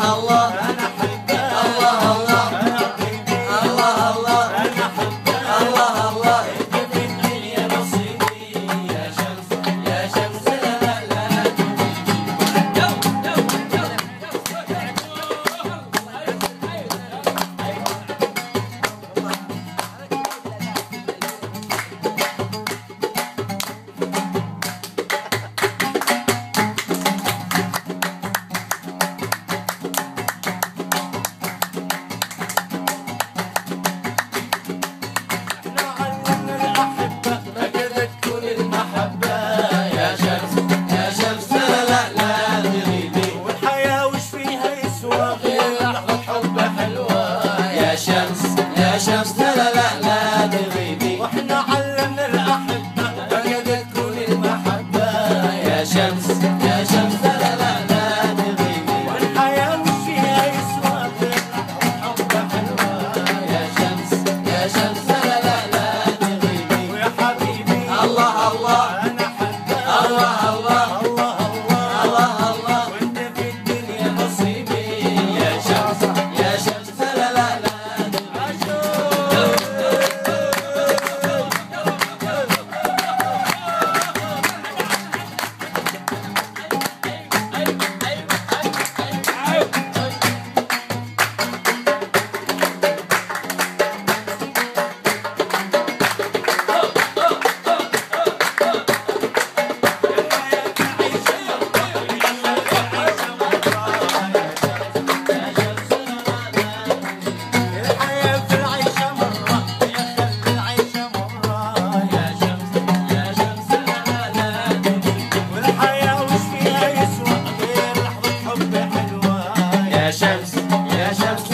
الله الله أنا أحبك الله الله الله الله أنا أحبك الله الله أنت في الدنيا نصيبي يا شمس يا شمس لا لا لا شمس لا لا لا لا تغيبي واحنا علمنا الأحبة بقد تكون المحبة يا شمس يا شمس لا لا لا لا تغيبي والحياة وش فيها يسوى غير حب حلوة يا شمس يا شمس لا لا لا لا تغيبي ويا حبيبي الله الله أنا أحبك الله الله الله الله الله وأنت في الدنيا نصيبي يا شمس يا شمس لا لا لا شمس يا شمس